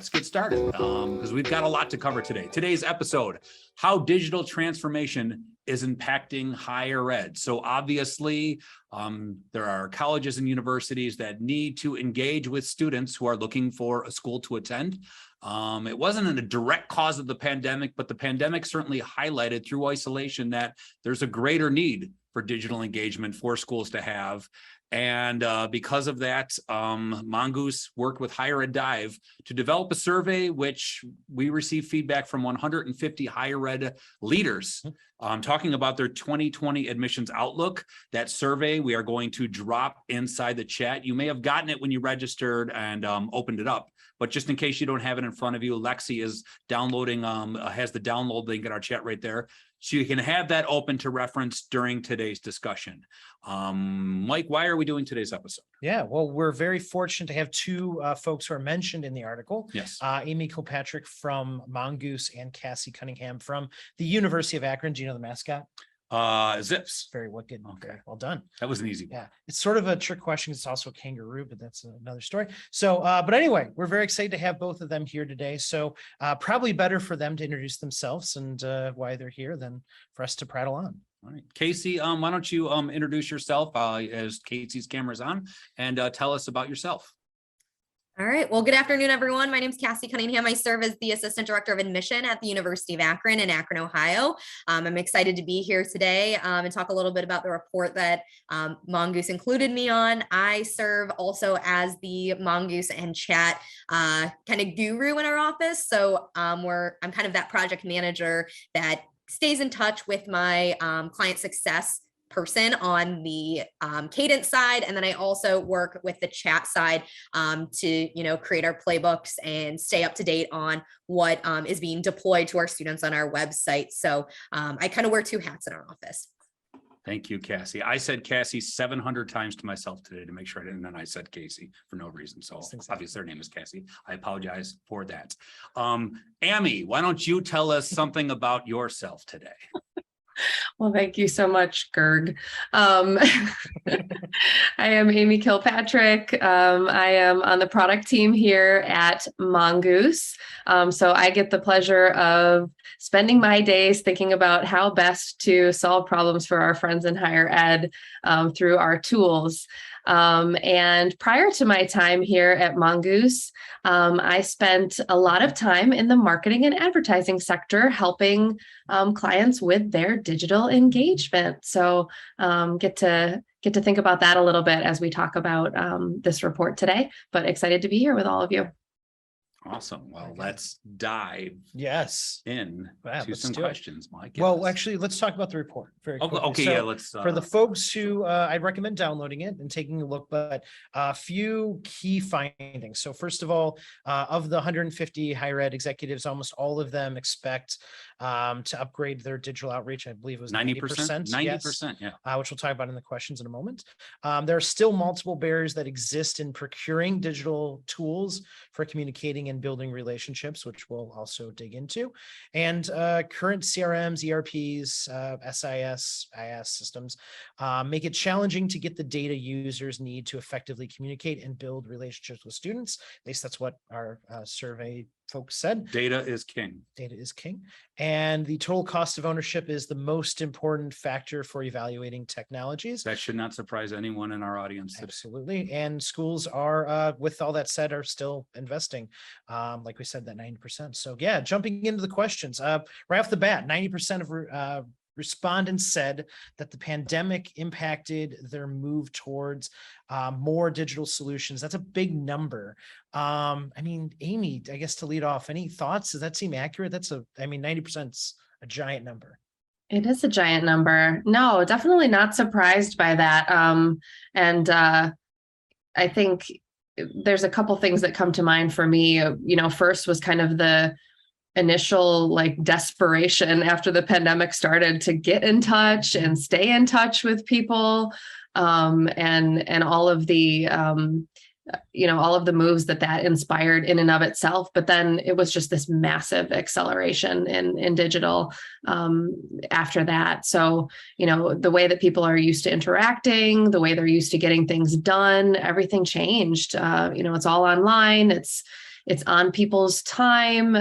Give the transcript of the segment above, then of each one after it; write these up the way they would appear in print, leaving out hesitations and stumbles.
let's get started because we've got a lot to cover today. Today's episode, how digital transformation is impacting higher ed. So obviously, there are colleges and universities that need to engage with students who are looking for a school to attend. It wasn't a direct cause of the pandemic, but the pandemic certainly highlighted through isolation that there's a greater need for digital engagement for schools to have. And because of that, Mongoose worked with Higher Ed Dive to develop a survey, which we received feedback from 150 higher ed leaders talking about their 2020 admissions outlook. That survey we are going to drop inside the chat. You may have gotten it when you registered and opened it up, but just in case you don't have it in front of you, Lexi is downloading, has the download link in our chat right there. So you can have that open to reference during today's discussion. Mike, why are we doing today's episode? Yeah, well, we're very fortunate to have two folks who are mentioned in the article. Yes. Amy Kilpatrick from Mongoose and Cassie Cunningham from the University of Akron. Do you know the mascot? Zips. Very wicked. Okay. Very well done. That was an easy one. Yeah, it's sort of a trick question. It's also a kangaroo, but that's another story. So, but anyway, we're very excited to have both of them here today. So probably better for them to introduce themselves and why they're here than for us to prattle on. All right, Casey, why don't you introduce yourself as Casey's camera's on and tell us about yourself. All right. Well, good afternoon, everyone. My name is Cassie Cunningham. I serve as the Assistant Director of Admission at the University of Akron in Akron, Ohio. I'm excited to be here today and talk a little bit about the report that Mongoose included me on. I serve also as the Mongoose and Chat kind of guru in our office. So I'm kind of that project manager that stays in touch with my client success person on the cadence side, and then I also work with the chat side to create our playbooks and stay up to date on what is being deployed to our students on our website. So I kind of wear two hats in our office. Thank you, Cassie. I said Cassie 700 times to myself today to make sure I didn't, and then I said Casey for no reason. So obviously their name is Cassie. I apologize for that. Amy, why don't you tell us something about yourself today? Well, thank you so much, Gerg. I am Amy Kilpatrick. I am on the product team here at Mongoose. So I get the pleasure of spending my days thinking about how best to solve problems for our friends in higher ed through our tools. And prior to my time here at Mongoose, I spent a lot of time in the marketing and advertising sector helping clients with their digital engagement. So get to think about that a little bit as we talk about this report today, but excited to be here with all of you. Awesome. Well, let's dive in to some questions, Mike. Yes. Well, actually, let's talk about the report very quickly. Okay, so yeah, let's. For the folks who I'd recommend downloading it and taking a look, but a few key findings. So first of all, of the 150 higher ed executives, almost all of them expect to upgrade their digital outreach. I believe it was 90%. 90%, yeah. Which we'll talk about in the questions in a moment. There are still multiple barriers that exist in procuring digital tools for communicating and building relationships, which we'll also dig into. And current CRMs, ERPs, SIS, IS systems make it challenging to get the data users need to effectively communicate and build relationships with students. At least that's what our survey folks said. Data is king. Data is king. And the total cost of ownership is the most important factor for evaluating technologies. That should not surprise anyone in our audience today. Absolutely. And schools are, with all that said, are still investing, like we said, that 90%. So yeah, jumping into the questions, right off the bat, 90% of respondents said that the pandemic impacted their move towards more digital solutions. That's a big number. I mean, Amy, I guess to lead off, any thoughts? Does that seem accurate? 90% is a giant number. It is a giant number. No, definitely not surprised by that. And I think there's a couple things that come to mind for me. First was kind of the initial desperation after the pandemic started to get in touch and stay in touch with people, and all of the all of the moves that inspired in and of itself. But then it was just this massive acceleration in digital after that. So, the way that people are used to interacting, the way they're used to getting things done, everything changed. It's all online. It's on people's time,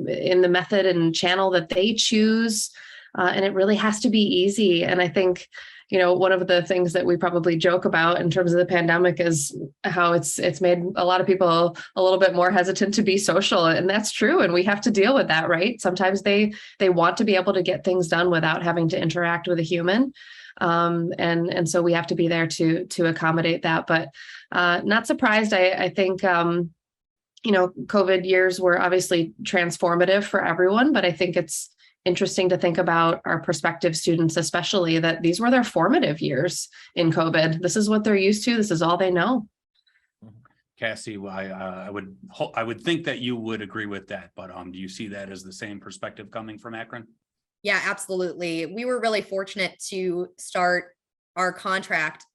in the method and channel that they choose. And it really has to be easy. And I think, one of the things that we probably joke about in terms of the pandemic is how it's made a lot of people a little bit more hesitant to be social. And that's true. And we have to deal with that, right? Sometimes they want to be able to get things done without having to interact with a human. And so we have to be there to accommodate that. But not surprised. I think, COVID years were obviously transformative for everyone, but I think it's interesting to think about our prospective students, especially that these were their formative years in COVID. This is what they're used to. This is all they know. Cassie, I would think that you would agree with that, but do you see that as the same perspective coming from Akron? Yeah, absolutely. We were really fortunate to start our contract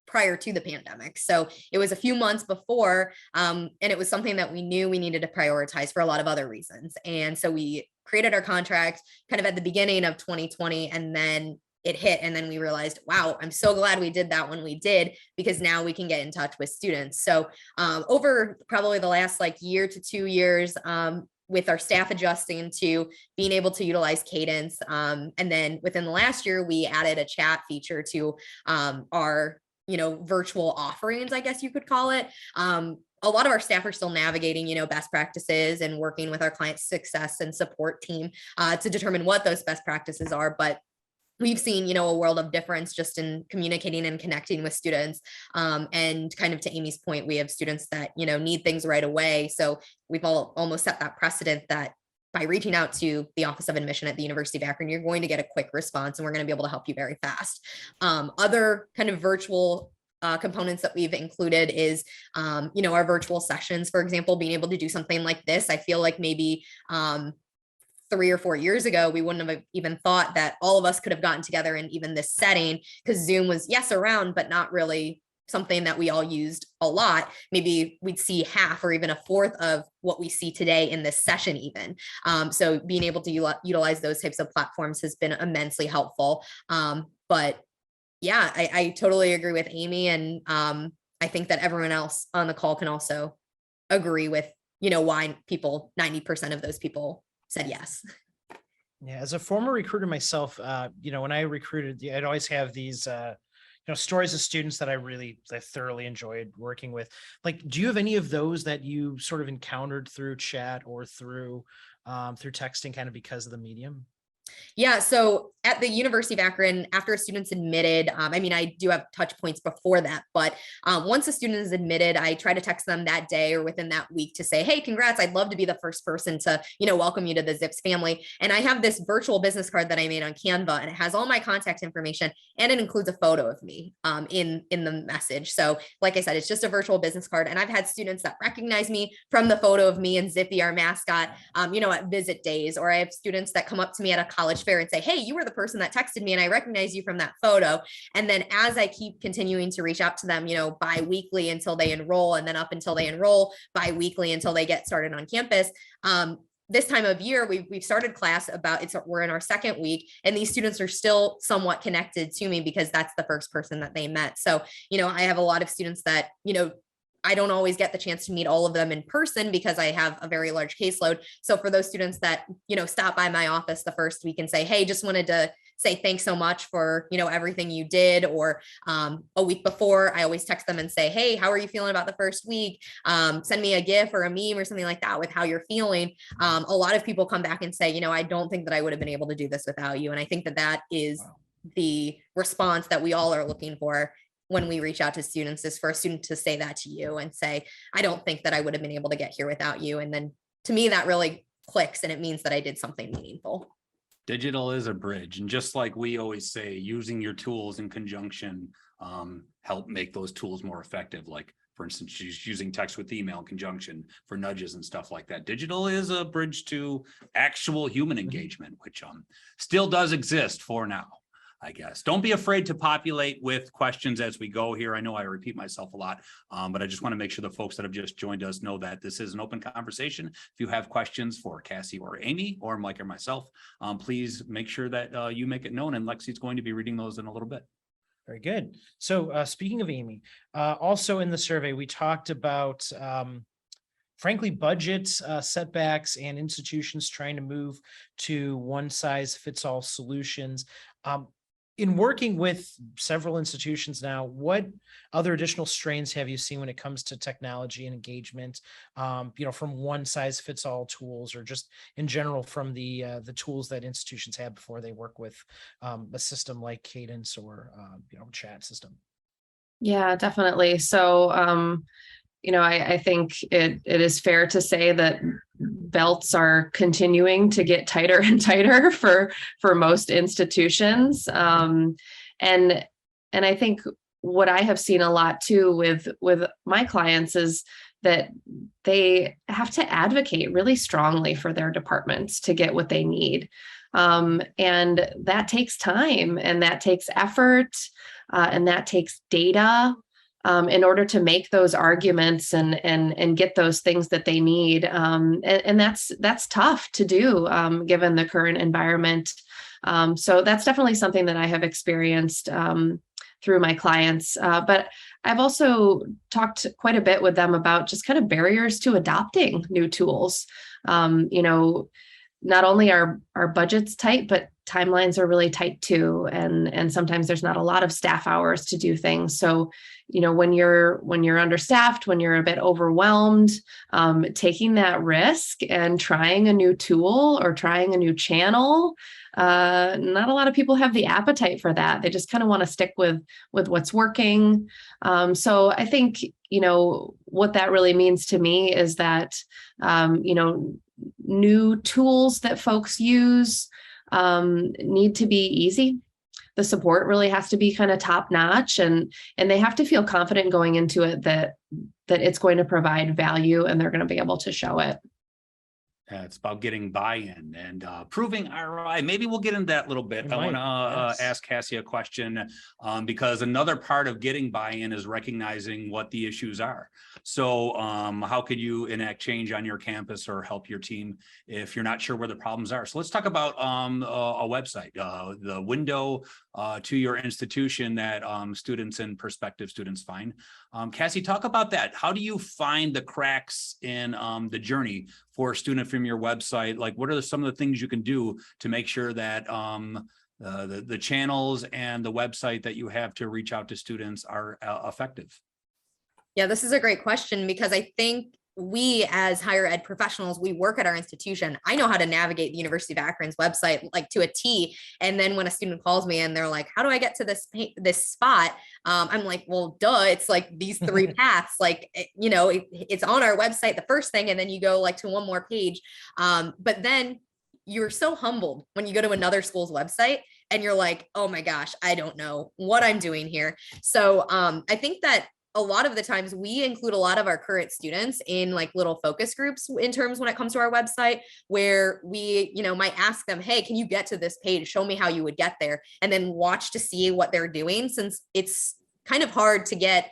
prior to the pandemic. So it was a few months before, and it was something that we knew we needed to prioritize for a lot of other reasons. And so we created our contract kind of at the beginning of 2020, and then it hit. And then we realized, wow, I'm so glad we did that when we did, because now we can get in touch with students. So over probably the last year to 2 years, with our staff adjusting to being able to utilize Cadence. And then within the last year, we added a chat feature to our virtual offerings, I guess you could call it. A lot of our staff are still navigating, best practices and working with our client success and support team to determine what those best practices are. But we've seen, a world of difference just in communicating and connecting with students. And kind of to Amy's point, we have students that, need things right away. So we've almost set that precedent that by reaching out to the Office of Admission at the University of Akron, you're going to get a quick response and we're going to be able to help you very fast. Other kind of virtual components that we've included is, our virtual sessions, for example, being able to do something like this. I feel like maybe 3 or 4 years ago, we wouldn't have even thought that all of us could have gotten together in even this setting, because Zoom was, yes, around, but not really something that we all used a lot. Maybe we'd see half or even a fourth of what we see today in this session even. So being able to utilize those types of platforms has been immensely helpful. But yeah, I totally agree with Amy. And I think that everyone else on the call can also agree with, why 90% of those people said yes. Yeah, as a former recruiter myself, when I recruited, I'd always have these stories of students that I thoroughly enjoyed working with. Do you have any of those that you sort of encountered through chat or through texting, kind of because of the medium? Yeah, so at the University of Akron, after a student's admitted, I do have touch points before that, but once a student is admitted, I try to text them that day or within that week to say, hey, congrats, I'd love to be the first person to, welcome you to the Zips family. And I have this virtual business card that I made on Canva, and it has all my contact information, and it includes a photo of me in the message. So like I said, it's just a virtual business card. And I've had students that recognize me from the photo of me and Zippy, our mascot, at visit days, or I have students that come up to me at a college fair and say, hey, you were the person that texted me and I recognize you from that photo. And then as I keep continuing to reach out to them, bi-weekly until they enroll, and then up until they enroll, bi-weekly until they get started on campus. This time of year, we've started class we're in our second week, and these students are still somewhat connected to me because that's the first person that they met. So, I have a lot of students that, I don't always get the chance to meet all of them in person because I have a very large caseload. So for those students that, stop by my office the first week and say, hey, just wanted to say thanks so much for, everything you did. Or a week before, I always text them and say, hey, how are you feeling about the first week? Send me a GIF or a meme or something like that with how you're feeling. A lot of people come back and say, I don't think that I would have been able to do this without you. And I think that is the response that we all are looking for when we reach out to students, is for a student to say that to you and say, I don't think that I would have been able to get here without you. And then to me, that really clicks, and it means that I did something meaningful. Digital is a bridge. And just like we always say, using your tools in conjunction help make those tools more effective. Like, for instance, she's using text with email in conjunction for nudges and stuff like that. Digital is a bridge to actual human engagement, which still does exist for now, I guess. Don't be afraid to populate with questions as we go here. I know I repeat myself a lot, but I just want to make sure the folks that have just joined us know that this is an open conversation. If you have questions for Cassie or Amy or Mike or myself, please make sure that you make it known, and Lexi's going to be reading those in a little bit. Very good. So speaking of Amy, also in the survey, we talked about frankly, budgets, setbacks, and institutions trying to move to one size fits all solutions. In working with several institutions now, what other additional strains have you seen when it comes to technology and engagement? From one size fits all tools, or just in general from the tools that institutions have before they work with a system like Cadence or chat system. Yeah, definitely. So, I think it is fair to say that belts are continuing to get tighter and tighter for most institutions. And I think what I have seen a lot too with my clients is that they have to advocate really strongly for their departments to get what they need. And that takes time, and that takes effort, and that takes data. In order to make those arguments and get those things that they need. And that's tough to do given the current environment. So that's definitely something that I have experienced through my clients. But I've also talked quite a bit with them about just kind of barriers to adopting new tools. Not only are our budgets tight, but timelines are really tight too. And sometimes there's not a lot of staff hours to do things. So, when you're understaffed, when you're a bit overwhelmed, taking that risk and trying a new tool or trying a new channel, not a lot of people have the appetite for that. They just kind of want to stick with what's working. So I think, what that really means to me is that, new tools that folks use need to be easy. The support really has to be kind of top notch, and they have to feel confident going into it that it's going to provide value and they're going to be able to show it. It's about getting buy-in and proving ROI. Maybe we'll get into that a little bit. I want to ask Cassie a question because another part of getting buy-in is recognizing what the issues are. So how could you enact change on your campus or help your team if you're not sure where the problems are? So let's talk about a website, the window to your institution that students and prospective students find. Cassie, talk about that. How do you find the cracks in the journey for a student from your website? Like, what are some of the things you can do to make sure that the channels and the website that you have to reach out to students are effective? Yeah, this is a great question because I think we as higher ed professionals, we work at our institution. I know how to navigate the University of Akron's website like to a T. And then when a student calls me and they're like, how do I get to this spot? I'm like, well, duh, it's like these three paths, like, it's on our website, the first thing, and then you go like to one more page. But then you're so humbled when you go to another school's website and you're like, oh my gosh, I don't know what I'm doing here. So I think that a lot of the times we include a lot of our current students in like little focus groups in terms when it comes to our website, where we, might ask them, hey, can you get to this page? Show me how you would get there, and then watch to see what they're doing, since it's kind of hard to get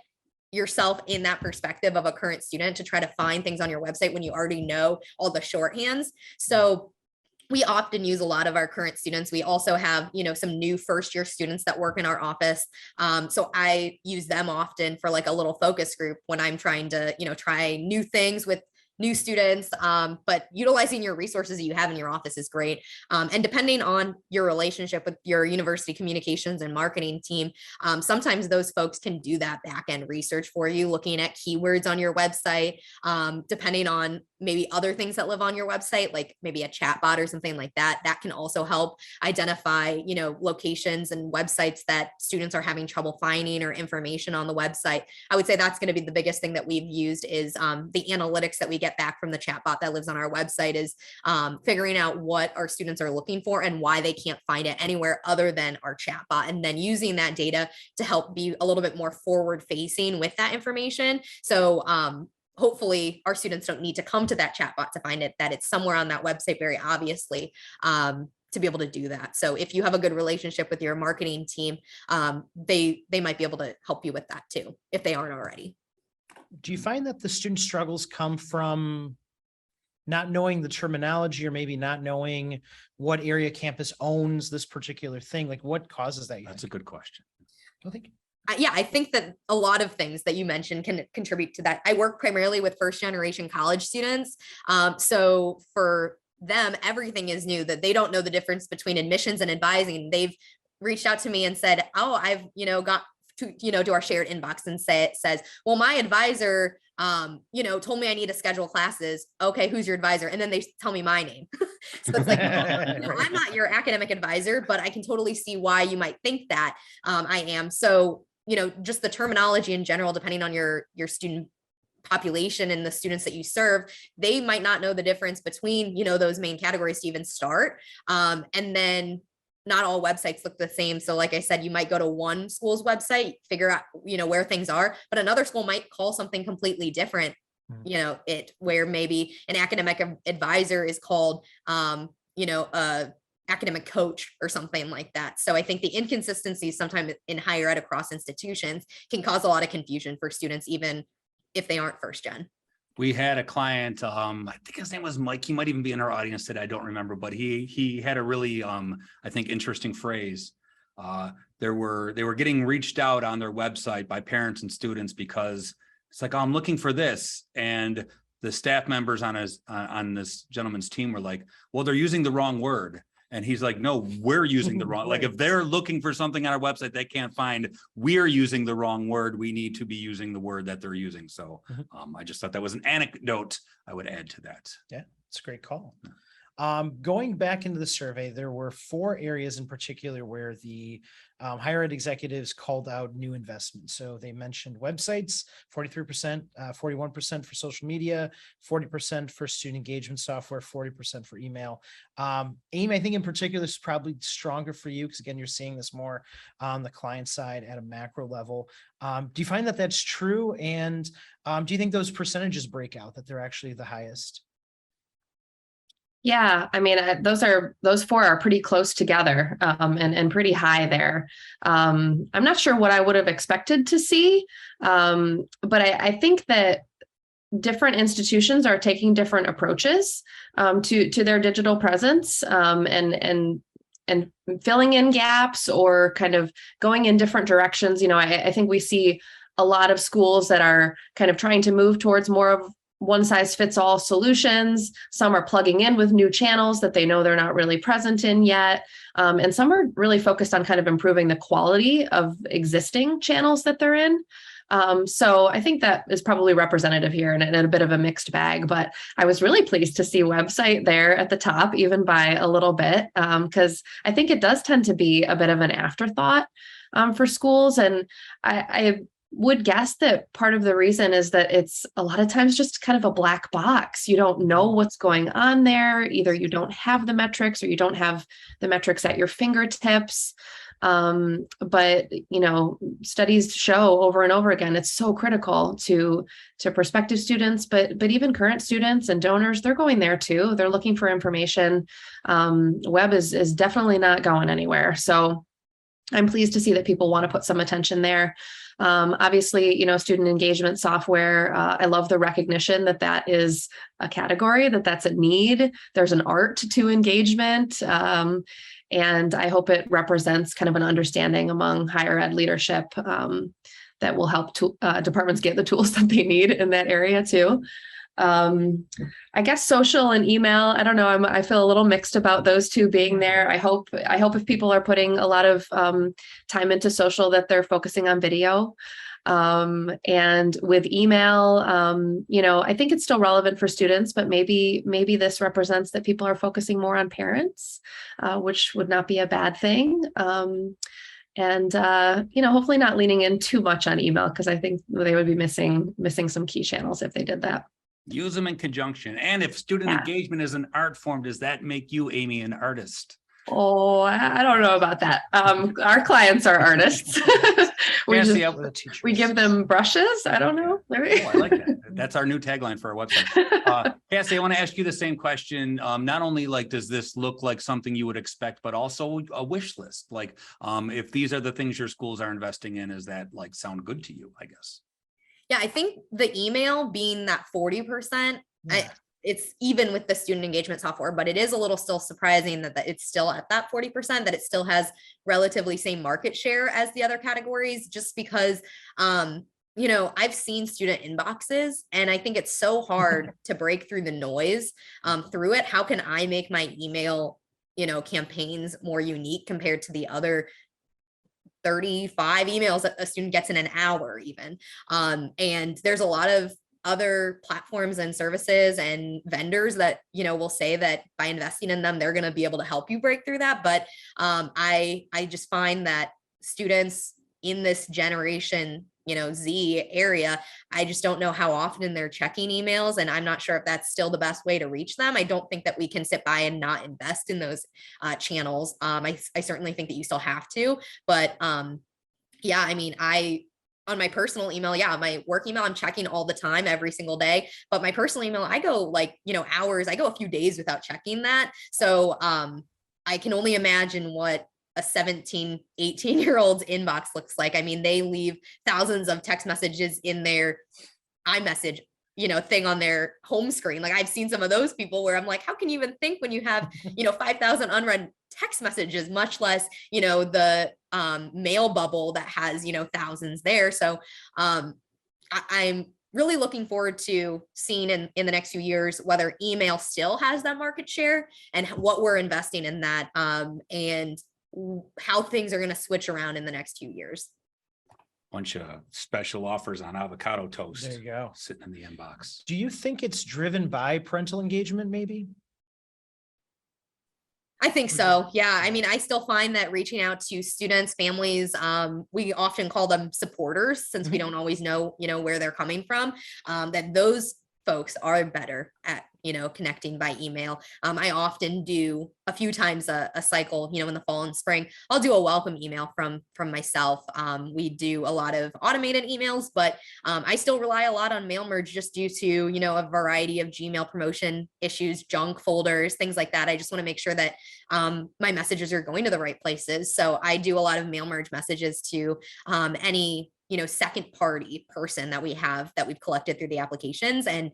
yourself in that perspective of a current student to try to find things on your website when you already know all the shorthands. So we often use a lot of our current students. We also have, some new first year students that work in our office. So I use them often for like a little focus group when I'm trying to, try new things with new students, but utilizing your resources that you have in your office is great. And depending on your relationship with your university communications and marketing team, sometimes those folks can do that back-end research for you, looking at keywords on your website, depending on maybe other things that live on your website, like maybe a chat bot or something like that. That can also help identify, locations and websites that students are having trouble finding or information on the website. I would say that's going to be the biggest thing that we've used is the analytics that we get back from the chatbot that lives on our website is figuring out what our students are looking for and why they can't find it anywhere other than our chatbot, and then using that data to help be a little bit more forward facing with that information. So hopefully our students don't need to come to that chatbot to find it, that it's somewhere on that website very obviously to be able to do that. So if you have a good relationship with your marketing team, they might be able to help you with that too, if they aren't already. Do you find that the student struggles come from not knowing the terminology, or maybe not knowing what area campus owns this particular thing? Like, what causes that? That's a good question. I think Yeah, I think that a lot of things that you mentioned can contribute to that. I work primarily with first generation college students. So for them, everything is new, that they don't know the difference between admissions and advising. They've reached out to me and said, oh, I've, got to, to our shared inbox and says, well, my advisor, told me I need to schedule classes. Okay, who's your advisor? And then they tell me my name. So it's like, I'm not your academic advisor, but I can totally see why you might think that I am. So, just the terminology in general, depending on your student population and the students that you serve, they might not know the difference between, those main categories to even start. And then not all websites look the same. So like I said, you might go to one school's website, figure out, where things are, but another school might call something completely different, where maybe an academic advisor is called, a academic coach or something like that. So I think the inconsistencies sometimes in higher ed across institutions can cause a lot of confusion for students, even if they aren't first gen. We had a client, I think his name was Mike. He might even be in our audience today. I don't remember, but he had a really, I think, interesting phrase. They were getting reached out on their website by parents and students because it's like, oh, I'm looking for this. And the staff members on this gentleman's team were like, well, they're using the wrong word. And he's like, no, we're using the wrong, like if they're looking for something on our website they can't find, we're using the wrong word. We need to be using the word that they're using. So I just thought that was an anecdote I would add to that. Yeah, it's a great call. Going back into the survey, there were 4 areas in particular where the higher ed executives called out new investments. So they mentioned websites, 43%, 41% for social media, 40% for student engagement software, 40% for email. Amy, I think in particular, this is probably stronger for you because again, you're seeing this more on the client side at a macro level. Do you find that that's true? And do you think those percentages break out, that they're actually the highest? Yeah, I mean, those 4 are pretty close together and pretty high there. I'm not sure what I would have expected to see, but I think that different institutions are taking different approaches to their digital presence and filling in gaps or kind of going in different directions. I think we see a lot of schools that are kind of trying to move towards more of one size fits all solutions. Some are plugging in with new channels that they know they're not really present in yet. And some are really focused on kind of improving the quality of existing channels that they're in. So I think that is probably representative here and a bit of a mixed bag, but I was really pleased to see website there at the top, even by a little bit, because I think it does tend to be a bit of an afterthought for schools. And I would guess that part of the reason is that it's a lot of times just kind of a black box. You don't know what's going on there. Either you don't have the metrics or you don't have the metrics at your fingertips. But studies show over and over again, it's so critical to prospective students, but even current students and donors, they're going there too. They're looking for information. Web is definitely not going anywhere. So I'm pleased to see that people want to put some attention there. Obviously, student engagement software, I love the recognition that is a category, that's a need. There's an art to engagement. And I hope it represents kind of an understanding among higher ed leadership that will help departments get the tools that they need in that area too. I guess social and email, I don't know. I feel a little mixed about those 2 being there. I hope if people are putting a lot of time into social that they're focusing on video. And with email, I think it's still relevant for students, but maybe this represents that people are focusing more on parents, which would not be a bad thing. And hopefully not leaning in too much on email, because I think they would be missing some key channels if they did that. Use them in conjunction. And if student engagement is an art form, does that make you, Amy, an artist? Oh, I don't know about that. Our clients are artists. we give them brushes. I don't know. Oh, I like that. That's our new tagline for our website. Cassie, I want to ask you the same question. Not only does this look like something you would expect, but also a wish list. If these are the things your schools are investing in, is that sound good to you, I guess? Yeah, I think the email being that 40%, it's even with the student engagement software, but it is a little still surprising that it's still at that 40%, that it still has relatively same market share as the other categories, just because, you know, I've seen student inboxes and I think it's so hard to break through the noise through it. How can I make my email, you know, campaigns more unique compared to the other 35 emails that a student gets in an hour even? And there's a lot of other platforms and services and vendors that, you know, will say that by investing in them, they're going to be able to help you break through that. But I just find that students in this generation, you know, Z area, I just don't know how often they're checking emails. And I'm not sure if that's still the best way to reach them. I don't think that we can sit by and not invest in those channels. I certainly think that you still have to, but yeah, I mean, on my personal email, yeah, my work email, I'm checking all the time, every single day. But my personal email, I go like, you know, hours, I go a few days without checking that. So I can only imagine what a 17, 18-year-old's inbox looks like. I mean, they leave thousands of text messages in their iMessage, you know, thing on their home screen. Like I've seen some of those people where I'm like, how can you even think when you have, you know, 5,000 unread text messages, much less, you know, the mail bubble that has, you know, thousands there. So I'm really looking forward to seeing in the next few years whether email still has that market share and what we're investing in that, and how things are going to switch around in the next few years. Bunch of special offers on avocado toast. There you go. Sitting in the inbox. Do you think it's driven by parental engagement maybe? I think so. Yeah. I mean, I still find that reaching out to students, families, we often call them supporters since we don't always know, you know, where they're coming from, that those folks are better at, you know, connecting by email. I often do a few times a cycle, you know, in the fall and spring, I'll do a welcome email from myself. We do a lot of automated emails, but I still rely a lot on mail merge just due to, you know, a variety of Gmail promotion issues, junk folders, things like that. I just want to make sure that my messages are going to the right places. So I do a lot of mail merge messages to any, you know, second party person that we have that we've collected through the applications. And,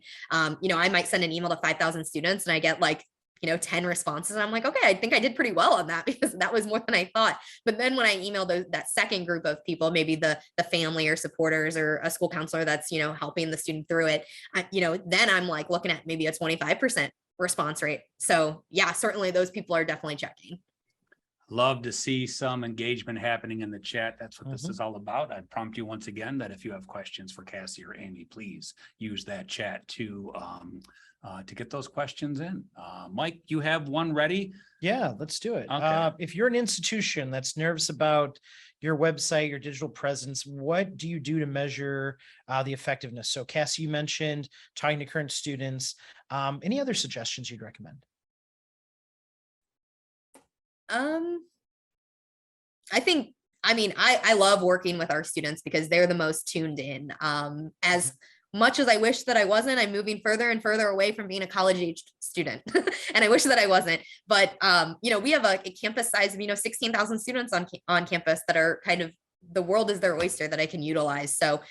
you know, I might send an email to 5,000 students and I get like, you know, 10 responses. And I'm like, okay, I think I did pretty well on that because that was more than I thought. But then when I email that second group of people, maybe the family or supporters or a school counselor that's, you know, helping the student through it, you know, then I'm like looking at maybe a 25% response rate. So yeah, certainly those people are definitely checking. Love to see some engagement happening in the chat. That's what this is all about. I'd prompt you once again that if you have questions for Cassie or Amy, please use that chat to get those questions in. Mike, you have one ready? Yeah, let's do it. Okay. If you're an institution that's nervous about your website, your digital presence, what do you do to measure the effectiveness? So Cassie, you mentioned talking to current students. Any other suggestions you'd recommend? I love working with our students because they're the most tuned in. As much as I wish that I wasn't, I'm moving further and further away from being a college age student. And I wish that I wasn't, but, you know, we have a campus size of, you know, 16,000 students on campus that are kind of, the world is their oyster that I can utilize. So,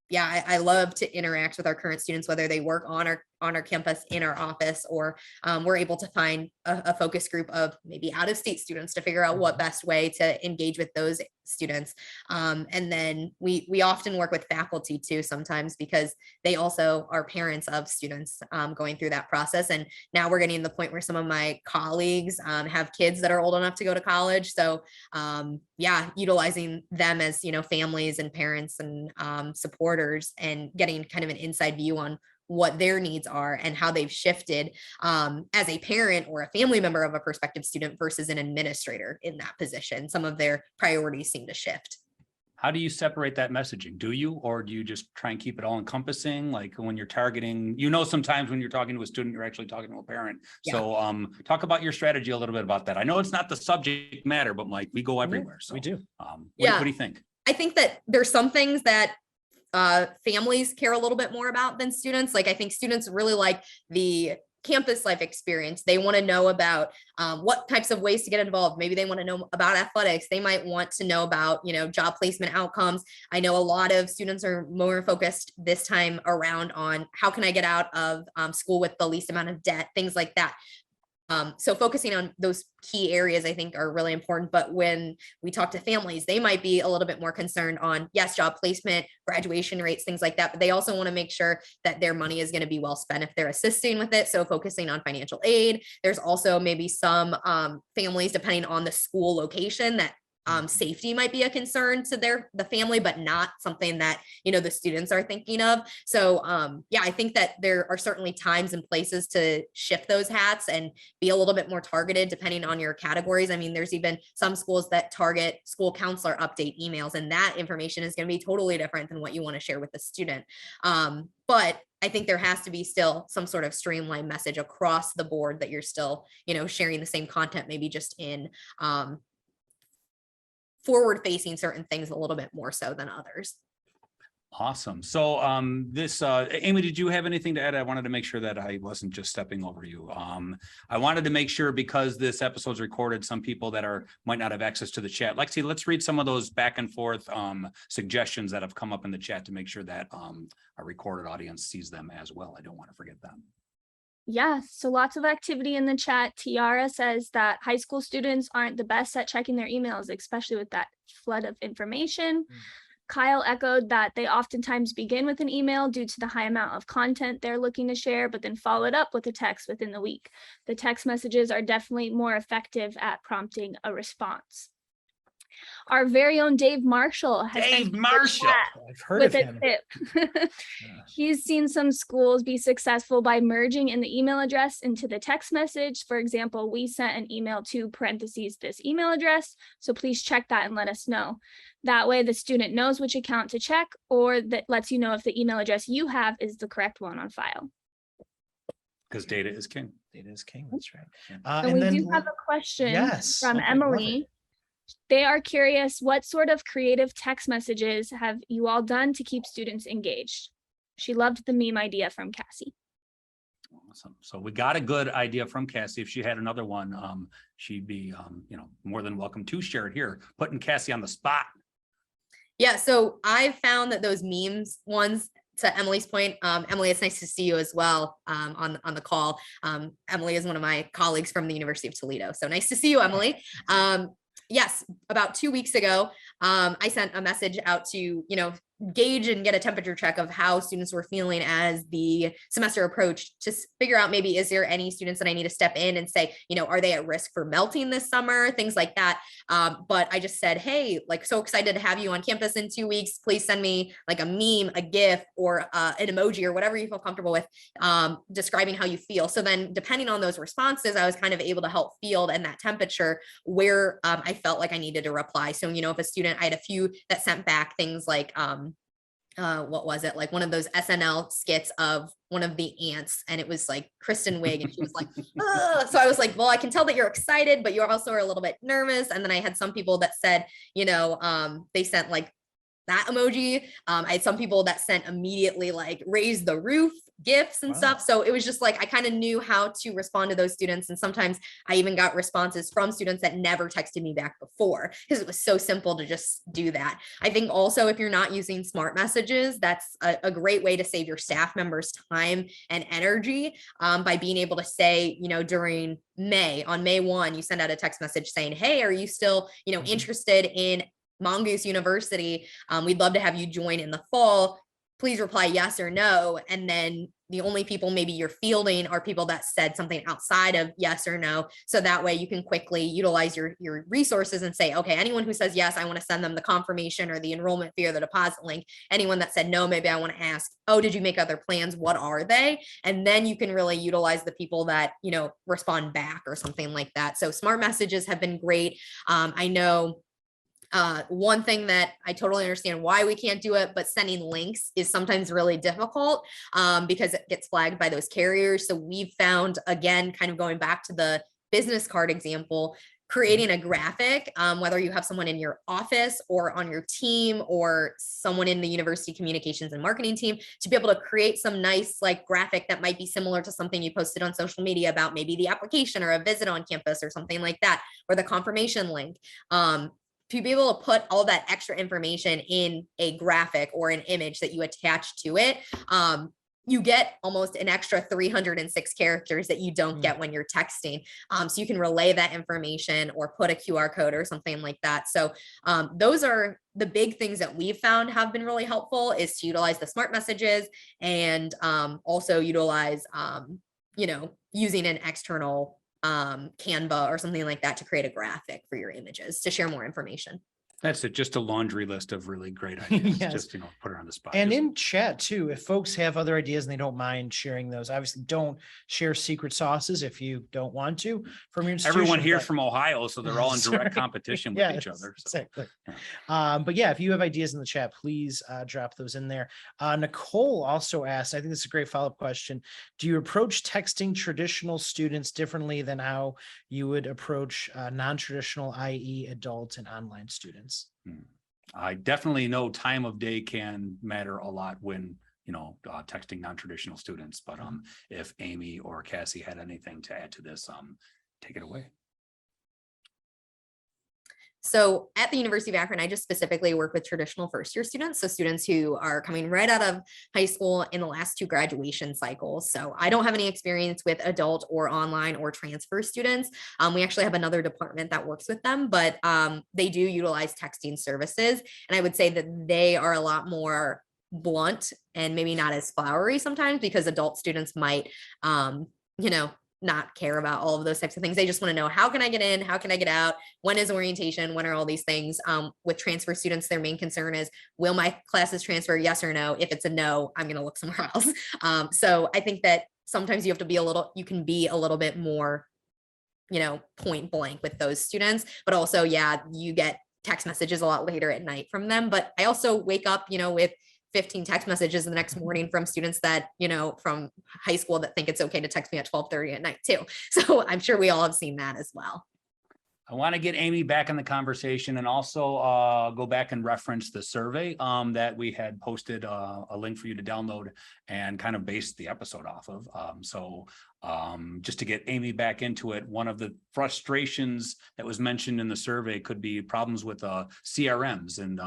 yeah, I love to interact with our current students, whether they work on our campus in our office, or we're able to find a focus group of maybe out-of-state students to figure out what best way to engage with those students. And then we often work with faculty too sometimes because they also are parents of students going through that process. And now we're getting to the point where some of my colleagues have kids that are old enough to go to college. So yeah, utilizing them as, you know, families and parents and supporters, and getting kind of an inside view on what their needs are and how they've shifted as a parent or a family member of a prospective student versus an administrator in that position. Some of their priorities seem to shift. How do you separate that messaging? Do you, or do you just try and keep it all encompassing? Like when you're targeting, you know, sometimes when you're talking to a student, you're actually talking to a parent. Yeah. So talk about your strategy a little bit about that. I know it's not the subject matter, but like we go everywhere. So we do. What do you think? I think that there's some things that families care a little bit more about than students. Like I think students really like the campus life experience. They want to know about what types of ways to get involved. Maybe they want to know about athletics. They might want to know about, job placement outcomes. I know a lot of students are more focused this time around on how can I get out of school with the least amount of debt, things like that. So focusing on those key areas, I think, are really important. But when we talk to families, they might be a little bit more concerned on, yes, job placement, graduation rates, things like that. But they also want to make sure that their money is going to be well spent if they're assisting with it. So focusing on financial aid. There's also maybe some families, depending on the school location, that safety might be a concern to the family, but not something that, the students are thinking of. So I think that there are certainly times and places to shift those hats and be a little bit more targeted depending on your categories. I mean, there's even some schools that target school counselor update emails, and that information is going to be totally different than what you want to share with the student. But I think there has to be still some sort of streamlined message across the board that you're still, sharing the same content, maybe just in forward facing certain things a little bit more so than others. Awesome. So Amy, did you have anything to add? I wanted to make sure that I wasn't just stepping over you. I wanted to make sure, because this episode's recorded, some people that might not have access to the chat. Lexi, let's read some of those back and forth suggestions that have come up in the chat to make sure that our recorded audience sees them as well. I don't want to forget them. Yeah, so lots of activity in the chat. Tiara says that high school students aren't the best at checking their emails, especially with that flood of information. Kyle echoed that they oftentimes begin with an email due to the high amount of content they're looking to share, but then follow it up with a text within the week. The text messages are definitely more effective at prompting a response. Our very own Dave Marshall has I've heard of him. Tip. He's seen some schools be successful by merging in the email address into the text message. For example, we sent an email to parentheses this email address, so please check that and let us know. That way the student knows which account to check, or that lets you know if the email address you have is the correct one on file. Because data is king. Data is king, that's right. And we do have a question from Okay, Emily. They are curious, what sort of creative text messages have you all done to keep students engaged? She loved the meme idea from Cassie. Awesome. So we got a good idea from Cassie. If she had another one, she'd be, more than welcome to share it here, putting Cassie on the spot. Yeah, so I found that those memes ones, to Emily's point, Emily, it's nice to see you as well on the call. Emily is one of my colleagues from the University of Toledo. So nice to see you, Emily. Yes, about 2 weeks ago, I sent a message out to, gauge and get a temperature check of how students were feeling as the semester approached, to figure out maybe, is there any students that I need to step in and say, are they at risk for melting this summer, things like that. But I just said, hey, like, so excited to have you on campus in 2 weeks. Please send me like a meme, a GIF, or an emoji, or whatever you feel comfortable with, describing how you feel. So then depending on those responses, I was kind of able to help field and that temperature where I felt like I needed to reply. So, if a student, I had a few that sent back things like, what was it, like one of those SNL skits of one of the ants, and it was like Kristen Wiig, and she was like, ugh. So I was like, well, I can tell that you're excited, but you also are a little bit nervous. And then I had some people that said, they sent like that emoji. I had some people that sent immediately like raise the roof gifts and stuff. So it was just like, I kind of knew how to respond to those students. And sometimes I even got responses from students that never texted me back before, because it was so simple to just do that. I think also, if you're not using smart messages, that's a great way to save your staff members time and energy, by being able to say, during on May 1, you send out a text message saying, hey, are you still, interested in Mongoose University? We'd love to have you join in the fall. Please reply yes or no. And then the only people maybe you're fielding are people that said something outside of yes or no. So that way you can quickly utilize your resources and say, okay, anyone who says yes, I want to send them the confirmation or the enrollment fee or the deposit link. Anyone that said no, maybe I want to ask, oh, did you make other plans? What are they? And then you can really utilize the people that, respond back or something like that. So smart messages have been great. I know one thing that I totally understand why we can't do it, but sending links is sometimes really difficult because it gets flagged by those carriers. So we've found, again, kind of going back to the business card example, creating a graphic, whether you have someone in your office or on your team or someone in the university communications and marketing team, to be able to create some nice like graphic that might be similar to something you posted on social media about maybe the application or a visit on campus or something like that, or the confirmation link. To be able to put all that extra information in a graphic or an image that you attach to it, you get almost an extra 306 characters that you don't get when you're texting. So you can relay that information or put a QR code or something like that. So those are the big things that we've found have been really helpful, is to utilize the smart messages and also utilize, using an external Canva or something like that to create a graphic for your images to share more information. That's it. Just a laundry list of really great ideas. Yes. Just, put her on the spot. And Just- in chat too, if folks have other ideas and they don't mind sharing those, obviously don't share secret sauces if you don't want to from your institution. everyone here's but- from Ohio, so they're all in direct Sorry. competition with Yeah, each other. So. exactly. Yeah. But yeah, if you have ideas in the chat, please drop those in there. Nicole also asked, I think this is a great follow-up question. Do you approach texting traditional students differently than how you would approach non-traditional, i.e. adult and online students? I definitely know time of day can matter a lot when, texting non-traditional students, but if Amy or Cassie had anything to add to this, take it away. So at the University of Akron, I just specifically work with traditional first year students. So students who are coming right out of high school in the last 2 graduation cycles. So I don't have any experience with adult or online or transfer students. We actually have another department that works with them, but they do utilize texting services. And I would say that they are a lot more blunt and maybe not as flowery sometimes, because adult students might, not care about all of those types of things. They just want to know, how can I get in? How can I get out? When is orientation? When are all these things? With transfer students, their main concern is, will my classes transfer? Yes or no? If it's a no, I'm going to look somewhere else. So I think that sometimes you can be a little bit more, point blank with those students, but also, you get text messages a lot later at night from them. But I also wake up, with 15 text messages the next morning from students that, from high school that think it's okay to text me at 12:30 at night too. So I'm sure we all have seen that as well. I want to get Amy back in the conversation and also go back and reference the survey that we had posted a link for you to download and kind of base the episode off of. Just to get Amy back into it, one of the frustrations that was mentioned in the survey could be problems with CRMs. And,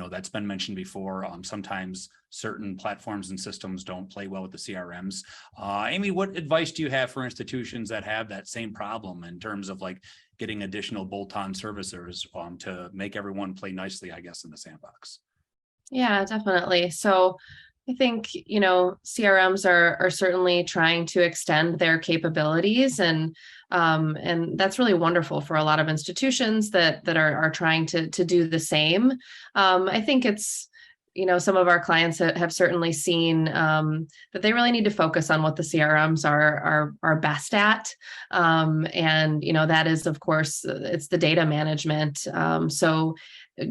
that's been mentioned before. Sometimes certain platforms and systems don't play well with the CRMs. Amy, what advice do you have for institutions that have that same problem in terms of like getting additional bolt-on services to make everyone play nicely, I guess, in the sandbox? Yeah, definitely. So I think, CRMs are certainly trying to extend their capabilities, and that's really wonderful for a lot of institutions that are trying to do the same. I think it's, some of our clients have certainly seen that they really need to focus on what the CRMs are best at. And, that is, of course, it's the data management. So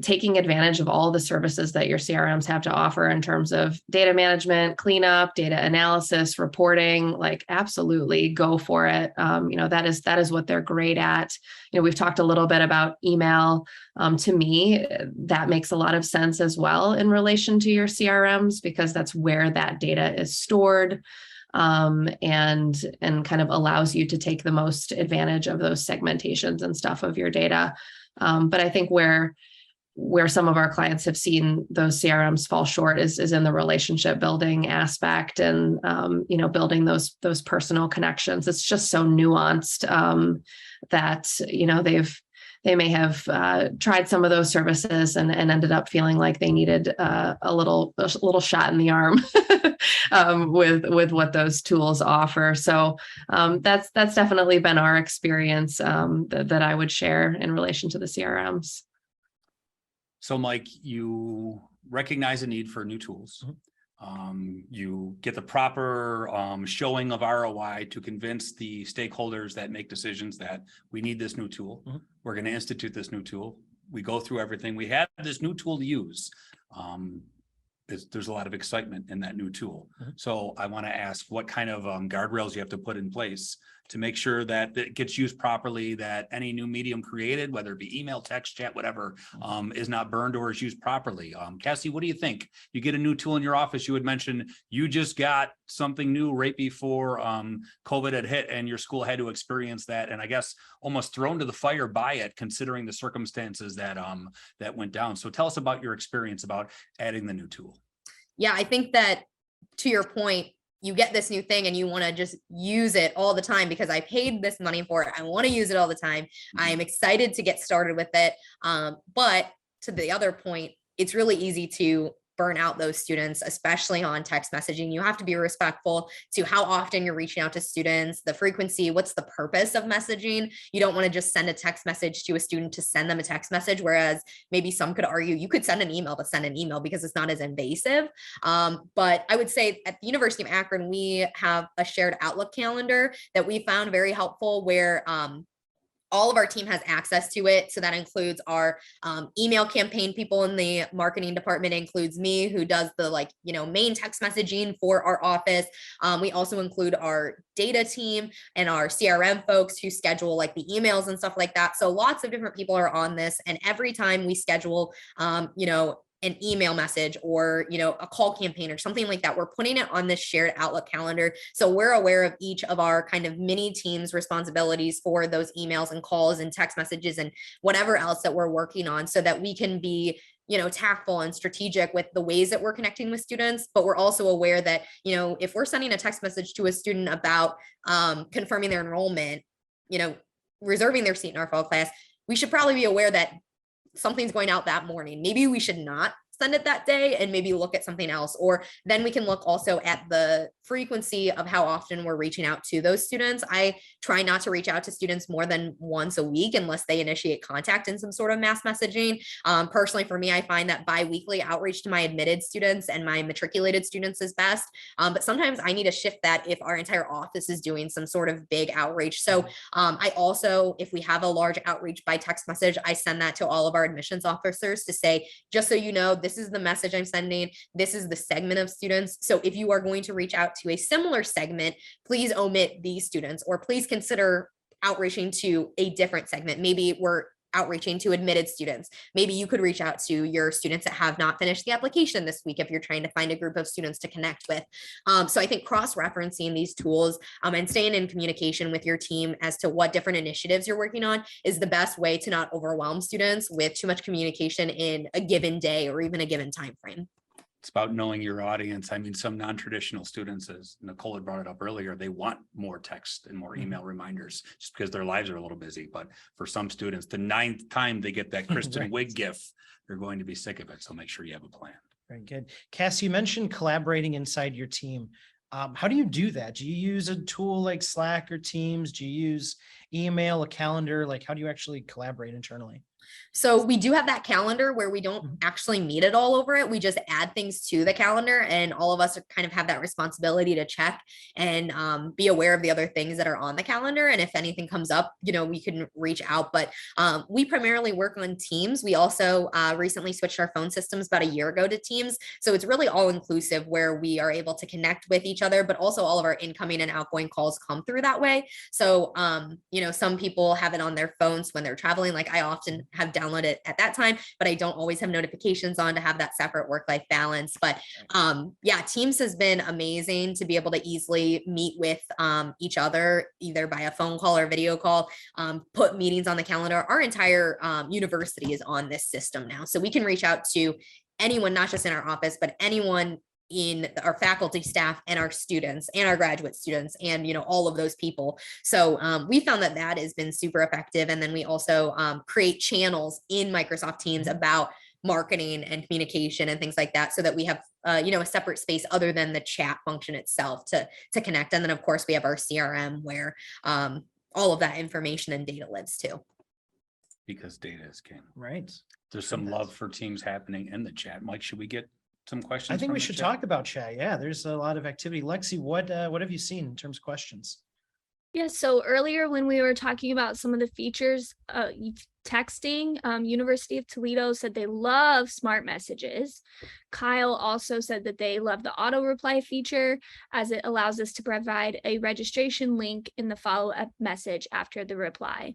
taking advantage of all the services that your CRMs have to offer in terms of data management, cleanup, data analysis, reporting, like absolutely go for it. That is what they're great at. We've talked a little bit about email. To me, that makes a lot of sense as well in relation to your CRMs, because that's where that data is stored. And kind of allows you to take the most advantage of those segmentations and stuff of your data. But I think where some of our clients have seen those CRMs fall short is in the relationship building aspect, and building those personal connections. It's just so nuanced that they may have tried some of those services and ended up feeling like they needed a little shot in the arm with what those tools offer. So that's definitely been our experience that I would share in relation to the CRMs. So Mike, you recognize the need for new tools. You get the proper showing of ROI to convince the stakeholders that make decisions that we need this new tool. We're going to institute this new tool. We go through everything. We have this new tool to use. There's a lot of excitement in that new tool. So I want to ask what kind of guardrails you have to put in place to make sure that it gets used properly, that any new medium created, whether it be email, text, chat, whatever, is not burned or is used properly. Cassie, what do you think? You get a new tool in your office. You had mentioned you just got something new right before COVID had hit and your school had to experience that. And I guess almost thrown to the fire by it, considering the circumstances that that went down. So tell us about your experience about adding the new tool. Yeah, I think that to your point, you get this new thing and you want to just use it all the time because I paid this money for it. I want to use it all the time. I'm excited to get started with it. But to the other point, it's really easy to burn out those students, especially on text messaging. You have to be respectful to how often you're reaching out to students, the frequency, what's the purpose of messaging. You don't want to just send a text message to a student to send them a text message, whereas maybe some could argue you could send an email to send an email because it's not as invasive. But I would say at the University of Akron, we have a shared Outlook calendar that we found very helpful where all of our team has access to it. So that includes our email campaign people in the marketing department, includes me who does the main text messaging for our office. We also include our data team and our CRM folks who schedule like the emails and stuff like that. So lots of different people are on this. And every time we schedule, an email message or, a call campaign or something like that, we're putting it on this shared Outlook calendar. So we're aware of each of our kind of mini teams' responsibilities for those emails and calls and text messages and whatever else that we're working on so that we can be tactful and strategic with the ways that we're connecting with students. But we're also aware that, if we're sending a text message to a student about confirming their enrollment, reserving their seat in our fall class, we should probably be aware that something's going out that morning. Maybe we should not send it that day and maybe look at something else. Or then we can look also at the frequency of how often we're reaching out to those students. I try not to reach out to students more than once a week unless they initiate contact in some sort of mass messaging. Personally, for me, I find that bi-weekly outreach to my admitted students and my matriculated students is best. But sometimes I need to shift that if our entire office is doing some sort of big outreach. So I also, if we have a large outreach by text message, I send that to all of our admissions officers to say, just so you know, this is the message I'm sending. This is the segment of students. So if you are going to reach out to a similar segment, please omit these students, or please consider outreaching to a different segment. Maybe we're outreaching to admitted students. Maybe you could reach out to your students that have not finished the application this week if you're trying to find a group of students to connect with. So I think cross-referencing these tools and staying in communication with your team as to what different initiatives you're working on is the best way to not overwhelm students with too much communication in a given day or even a given time frame. It's about knowing your audience. I mean, some non-traditional students, as Nicole had brought it up earlier, they want more text and more email reminders just because their lives are a little busy. But for some students, the 9th time they get that Kristen Wiig gif, they're going to be sick of it. So make sure you have a plan. Very good. Cassie, you mentioned collaborating inside your team. How do you do that? Do you use a tool like Slack or Teams? Do you use email, a calendar? Like, how do you actually collaborate internally? So we do have that calendar where we don't actually meet it all over it. We just add things to the calendar, and all of us kind of have that responsibility to check and be aware of the other things that are on the calendar. And if anything comes up, we can reach out. But we primarily work on Teams. We also recently switched our phone systems about a year ago to Teams. So it's really all inclusive where we are able to connect with each other, but also all of our incoming and outgoing calls come through that way. So, some people have it on their phones when they're traveling. Like I often have download it at that time, but I don't always have notifications on to have that separate work-life balance. But Teams has been amazing to be able to easily meet with each other, either by a phone call or video call, put meetings on the calendar. Our entire university is on this system now. So we can reach out to anyone, not just in our office, but anyone in our faculty, staff, and our students and our graduate students and, all of those people. So we found that has been super effective. And then we also create channels in Microsoft Teams about marketing and communication and things like that so that we have, a separate space other than the chat function itself to connect. And then of course we have our CRM where all of that information and data lives too. Because data is king. Right. There's some love for Teams happening in the chat. Mike, should we get some questions? I think we should talk about chat. Yeah, there's a lot of activity. Lexi, what have you seen in terms of questions? Yeah, so earlier when we were talking about some of the features, texting, University of Toledo said they love smart messages. Kyle also said that they love the auto reply feature as it allows us to provide a registration link in the follow-up message after the reply. ...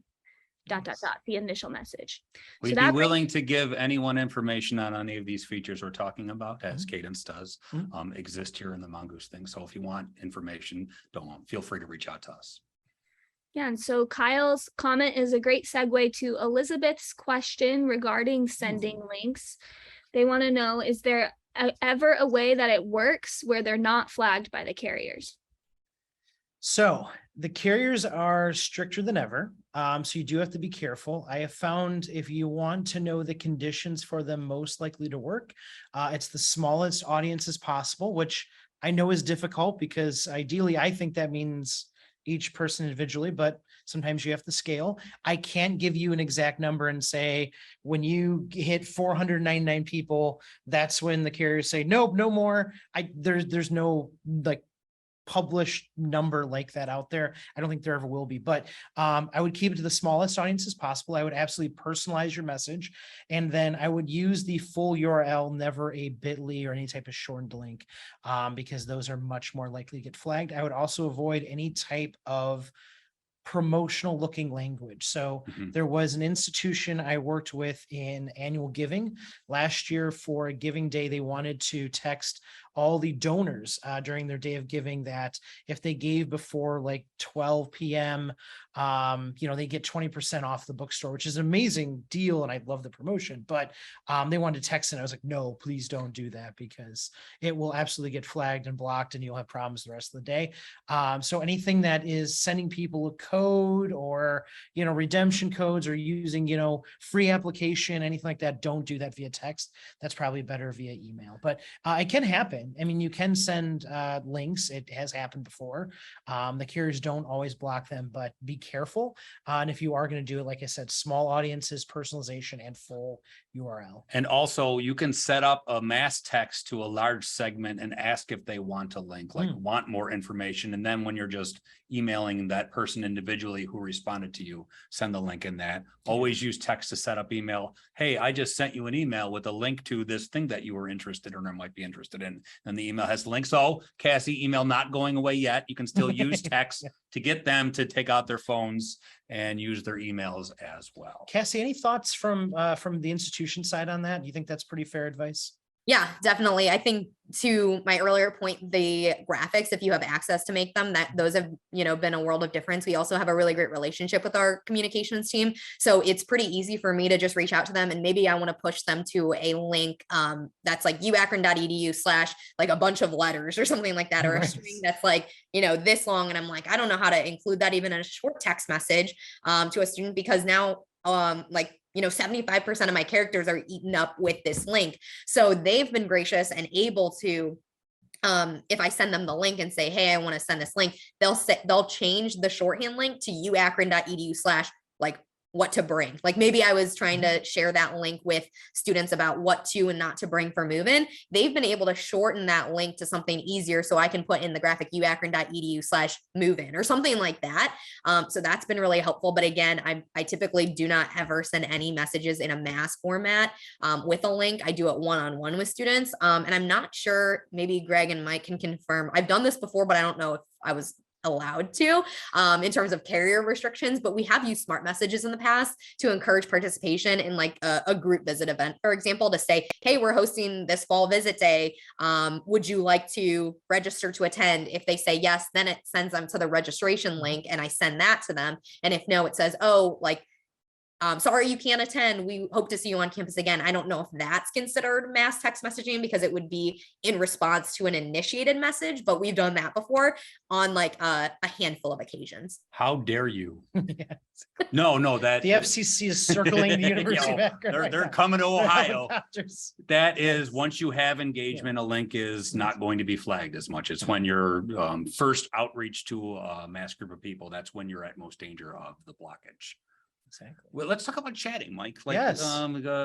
the initial message. We'd be willing to give anyone information on any of these features we're talking about, as Cadence does, exist here in the Mongoose thing. So if you want information, feel free to reach out to us. Yeah, and so Kyle's comment is a great segue to Elizabeth's question regarding sending links. They want to know, is there ever a way that it works where they're not flagged by the carriers? So the carriers are stricter than ever. So you do have to be careful. I have found if you want to know the conditions for them most likely to work, it's the smallest audiences possible, which I know is difficult because ideally I think that means each person individually, but sometimes you have to scale. I can't give you an exact number and say, when you hit 499 people, that's when the carriers say, nope, no more. There's no like published number like that out there. I don't think there ever will be, but I would keep it to the smallest audience as possible. I would absolutely personalize your message. And then I would use the full URL, never a bit.ly or any type of shortened link, because those are much more likely to get flagged. I would also avoid any type of promotional looking language. So there was an institution I worked with in annual giving last year for a giving day. They wanted to text all the donors during their day of giving that if they gave before like 12 p.m., they get 20% off the bookstore, which is an amazing deal. And I love the promotion, but they wanted to text and I was like, no, please don't do that because it will absolutely get flagged and blocked and you'll have problems the rest of the day. So anything that is sending people a code or, redemption codes or using, free application, anything like that, don't do that via text. That's probably better via email, but it can happen. I mean, you can send links. It has happened before. The carriers don't always block them, but be careful. And if you are going to do it, like I said, small audiences, personalization, and full URL. And also you can set up a mass text to a large segment and ask if they want a link, like want more information. And then when you're just emailing that person individually who responded to you, send the link in that. Always use text to set up email. Hey, I just sent you an email with a link to this thing that you were interested in or might be interested in. And the email has the link. So Cassie, email not going away yet. You can still use text to get them to take out their phones and use their emails as well. Cassie, any thoughts from the institution side on that? Do you think that's pretty fair advice? Yeah, definitely. I think to my earlier point, the graphics, if you have access to make them, that those have, been a world of difference. We also have a really great relationship with our communications team. So it's pretty easy for me to just reach out to them. And maybe I want to push them to a link that's like uakron.edu/ like a bunch of letters or something like that, or a string that's like, this long. And I'm like, I don't know how to include that even in a short text message to a student, because now 75% of my characters are eaten up with this link. So they've been gracious and able to, if I send them the link and say, hey, I want to send this link, they'll change the shorthand link to uakron.edu/ like what to bring. Like maybe I was trying to share that link with students about what to and not to bring for move-in. They've been able to shorten that link to something easier. So I can put in the graphic uakron.edu/ move-in or something like that. So that's been really helpful. But again, I typically do not ever send any messages in a mass format with a link. I do it one-on-one with students. And I'm not sure, maybe Greg and Mike can confirm. I've done this before, but I don't know if I was allowed to in terms of carrier restrictions, but we have used smart messages in the past to encourage participation in like a group visit event, for example, to say, hey, we're hosting this fall visit day. Would you like to register to attend? If they say yes, then it sends them to the registration link and I send that to them. And if no, it says, oh, like, sorry, you can't attend. We hope to see you on campus again. I don't know if that's considered mass text messaging because it would be in response to an initiated message, but we've done that before on like a handful of occasions. How dare you? No, that the FCC is circling the University of Akron. They're coming to Ohio. That is, once you have engagement, a link is not going to be flagged as much. It's when you're first outreach to a mass group of people. That's when you're at most danger of the blockage. Exactly. Well, let's talk about chatting, Mike. Like, yes.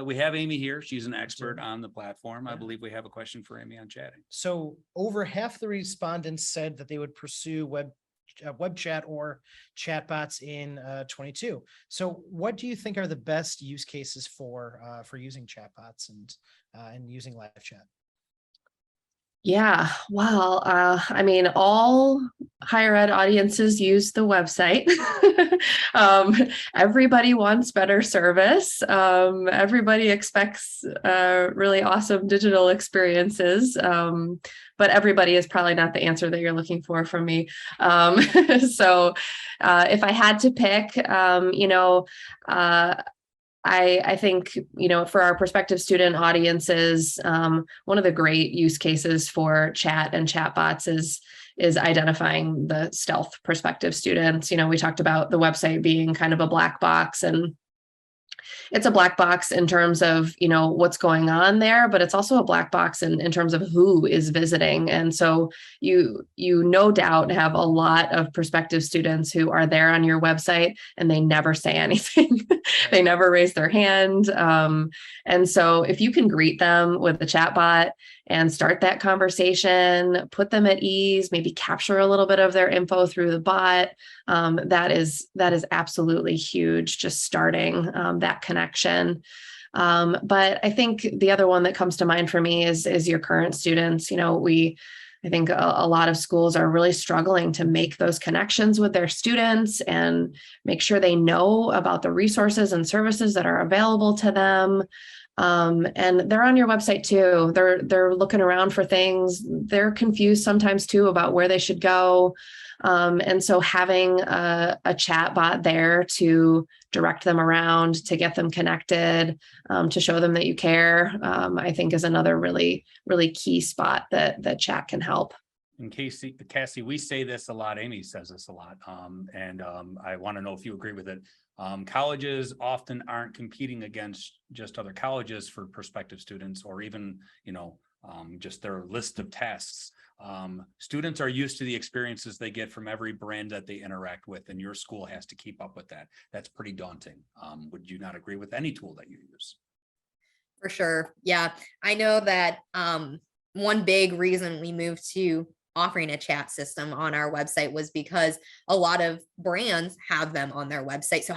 We have Amy here. She's an expert on the platform. I believe we have a question for Amy on chatting. So over half the respondents said that they would pursue web web chat or chatbots in 22. So what do you think are the best use cases for using chatbots and using live chat? Yeah, well, I mean, all higher ed audiences use the website. Everybody wants better service. Everybody expects really awesome digital experiences. But everybody is probably not the answer that you're looking for from me. So if I had to pick, I think, for our prospective student audiences, one of the great use cases for chat and chatbots is identifying the stealth prospective students. We talked about the website being kind of a black box, and it's a black box in terms of, what's going on there, but it's also a black box in terms of who is visiting. And so you no doubt have a lot of prospective students who are there on your website and they never say anything. They never raise their hand. And so if you can greet them with a chatbot and start that conversation, put them at ease, maybe capture a little bit of their info through the bot, that is absolutely huge, just starting that connection. But I think the other one that comes to mind for me is your current students. I think a lot of schools are really struggling to make those connections with their students and make sure they know about the resources and services that are available to them. And they're on your website too. They're looking around for things. They're confused sometimes too about where they should go. And so having a chat bot there to direct them around, to get them connected, to show them that you care, I think is another really, really key spot that chat can help. And Cassie, we say this a lot. Amy says this a lot. And I want to know if you agree with it. Colleges often aren't competing against just other colleges for prospective students, or even, just their list of tasks. Students are used to the experiences they get from every brand that they interact with, and your school has to keep up with that. That's pretty daunting. Would you not agree with any tool that you use? For sure. Yeah. I know that one big reason we moved to offering a chat system on our website was because a lot of brands have them on their website. So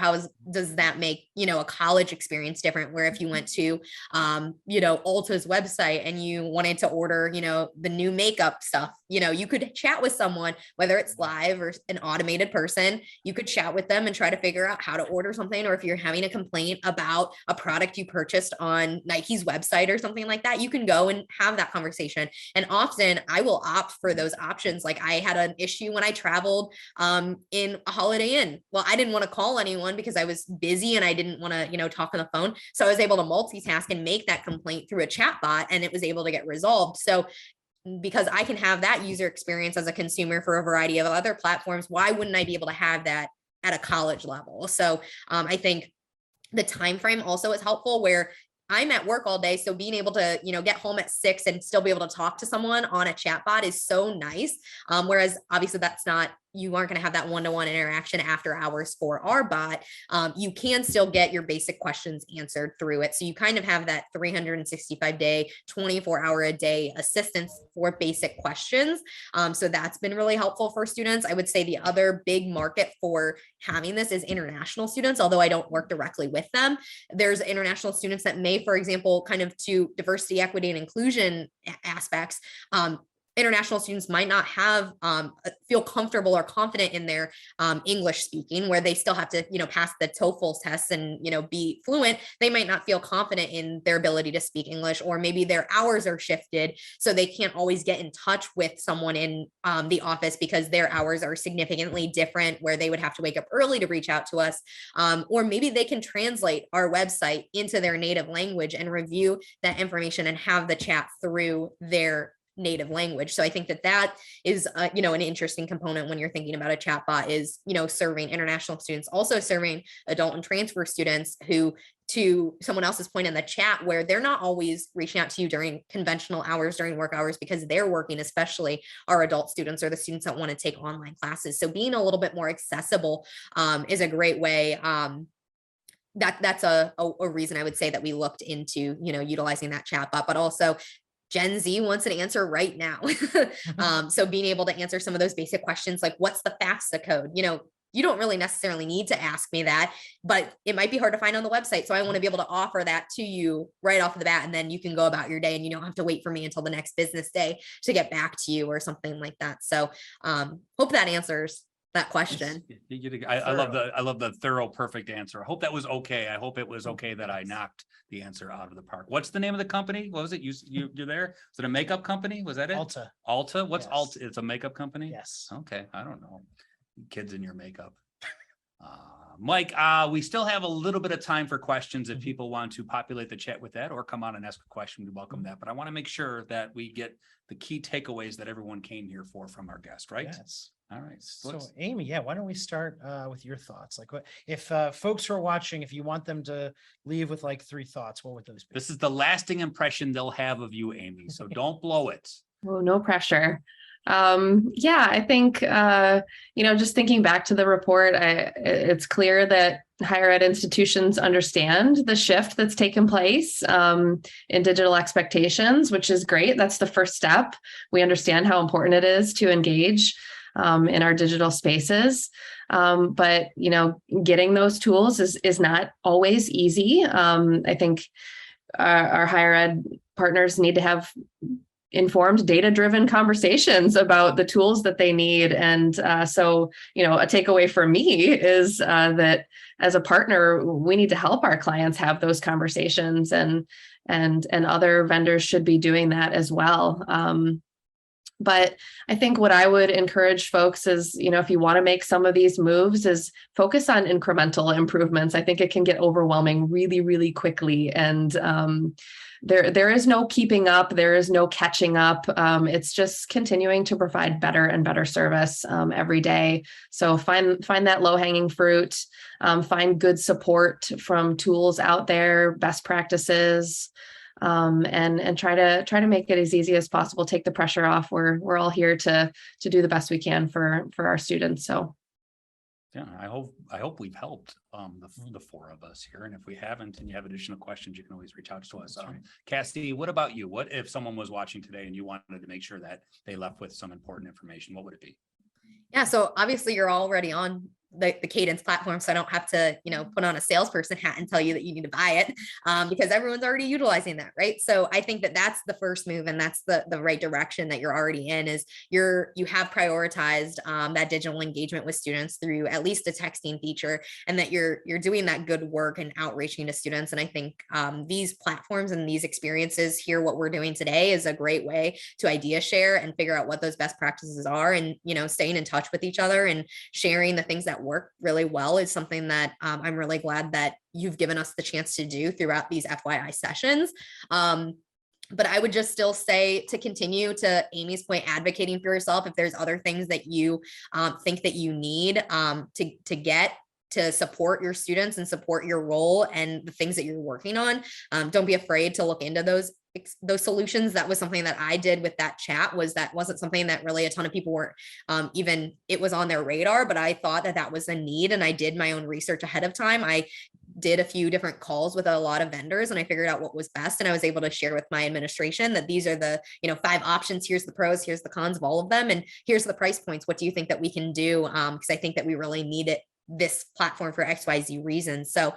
does that make, a college experience different, where if you went to, Ulta's website and you wanted to order, the new makeup stuff, you could chat with someone, whether it's live or an automated person, you could chat with them and try to figure out how to order something. Or if you're having a complaint about a product you purchased on Nike's website or something like that, you can go and have that conversation. And often I will opt for those options. Like I had an issue when I traveled in a Holiday Inn. Well, I didn't want to call anyone because I was busy and I didn't want to, talk on the phone. So I was able to multitask and make that complaint through a chat bot, and it was able to get resolved. So because I can have that user experience as a consumer for a variety of other platforms, why wouldn't I be able to have that at a college level? So I think the time frame also is helpful, where I'm at work all day. So being able to, get home at 6 and still be able to talk to someone on a chat bot is so nice. Whereas obviously you aren't going to have that one-to-one interaction after hours for our bot. You can still get your basic questions answered through it. So you kind of have that 365-day, 24-hour-a-day assistance for basic questions. So that's been really helpful for students. I would say the other big market for having this is international students, although I don't work directly with them. There's international students that may, for example, kind of to diversity, equity, and inclusion aspects, international students might not feel comfortable or confident in their English speaking, where they still have to, pass the TOEFL tests and, be fluent. They might not feel confident in their ability to speak English, or maybe their hours are shifted, so they can't always get in touch with someone in the office because their hours are significantly different, where they would have to wake up early to reach out to us. Or maybe they can translate our website into their native language and review that information and have the chat through their native language. So I think that is, an interesting component when you're thinking about a chatbot is, serving international students, also serving adult and transfer students who, to someone else's point in the chat, where they're not always reaching out to you during conventional hours, during work hours, because they're working, especially our adult students or the students that want to take online classes. So being a little bit more accessible is a great way. That's a reason I would say that we looked into, utilizing that chatbot, but also Gen Z wants an answer right now. So being able to answer some of those basic questions, like what's the FAFSA code? You don't really necessarily need to ask me that, but it might be hard to find on the website. So I want to be able to offer that to you right off the bat. And then you can go about your day and you don't have to wait for me until the next business day to get back to you or something like that. So hope that answers that question. I love the thorough, perfect answer. I hope that was okay. I hope it was okay that I knocked the answer out of the park. What's the name of the company? What was it? You're there? Is it a makeup company? Was that it? Alta. What's Yes. Alta? It's a makeup company? Yes. Okay. I don't know. Kids in your makeup. Mike, we still have a little bit of time for questions. If people want to populate the chat with that or come on and ask a question, we welcome that. But I want to make sure that we get the key takeaways that everyone came here for from our guest, right? Yes. All right. So Amy, why don't we start with your thoughts? Like what if folks who are watching, if you want them to leave with like 3 thoughts, what would those be? This is the lasting impression they'll have of you, Amy. So don't blow it. Oh, no pressure. I think, just thinking back to the report, it's clear that higher ed institutions understand the shift that's taken place in digital expectations, which is great. That's the first step. We understand how important it is to engage in our digital spaces. But, getting those tools is not always easy. I think our higher ed partners need to have informed, data-driven conversations about the tools that they need. And so, a takeaway for me is that as a partner, we need to help our clients have those conversations, and other vendors should be doing that as well. But I think what I would encourage folks is, if you want to make some of these moves, is focus on incremental improvements. I think it can get overwhelming really, really quickly. And there is no keeping up. There is no catching up. It's just continuing to provide better and better service every day. So find that low-hanging fruit, find good support from tools out there, best practices, and try to make it as easy as possible. Take the pressure off. We're all here to do the best we can for our students. So. Yeah, I hope we've helped the 4 of us here. And if we haven't and you have additional questions, you can always reach out to us. Right. Cassie, what about you? What if someone was watching today and you wanted to make sure that they left with some important information? What would it be? Yeah, so obviously you're already on the Cadence platform, so I don't have to, put on a salesperson hat and tell you that you need to buy it because everyone's already utilizing that, right? So I think that that's the first move, and that's the right direction that you're already in. Is you have prioritized that digital engagement with students through at least a texting feature, and that you're doing that good work and outreaching to students. And I think these platforms and these experiences here, what we're doing today, is a great way to idea share and figure out what those best practices are, and staying in touch with each other and sharing the things that work really well is something that I'm really glad that you've given us the chance to do throughout these FYI sessions. But I would just still say to continue, to Amy's point, advocating for yourself. If there's other things that you think that you need to get to support your students and support your role and the things that you're working on, don't be afraid to look into those solutions. That was something that I did with that chat. That wasn't something that really a ton of people were even, it was on their radar, but I thought that was a need, and I did my own research ahead of time. I did a few different calls with a lot of vendors, and I figured out what was best, and I was able to share with my administration that these are the 5 options. Here's the pros, here's the cons of all of them, and here's the price points. What do you think that we can do? Because I think that we really need this platform for XYZ reasons. So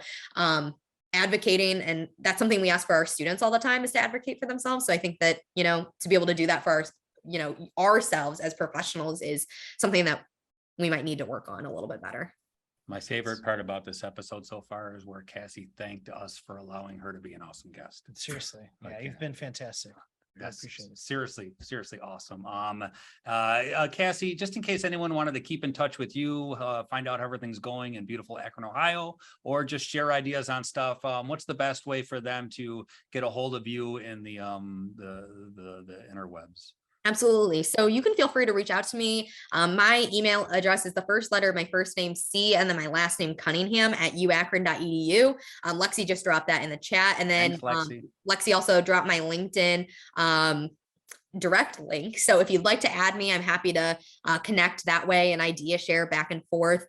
advocating, and that's something we ask for our students all the time, is to advocate for themselves. So I think that to be able to do that for ourselves as professionals is something that we might need to work on a little bit better. My favorite part about this episode so far is where Cassie thanked us for allowing her to be an awesome guest. Seriously. Yeah, Okay. You've been fantastic. I Yes, appreciate it. seriously awesome. Cassie, just in case anyone wanted to keep in touch with you, find out how everything's going in beautiful Akron, Ohio, or just share ideas on stuff, what's the best way for them to get a hold of you in the interwebs? Absolutely. So you can feel free to reach out to me. My email address is the first letter of my first name, C, and then my last name, Cunningham, @uakron.edu. Lexi just dropped that in the chat. And then Thanks, Lexi also dropped my LinkedIn direct link. So if you'd like to add me, I'm happy to connect that way and idea share back and forth.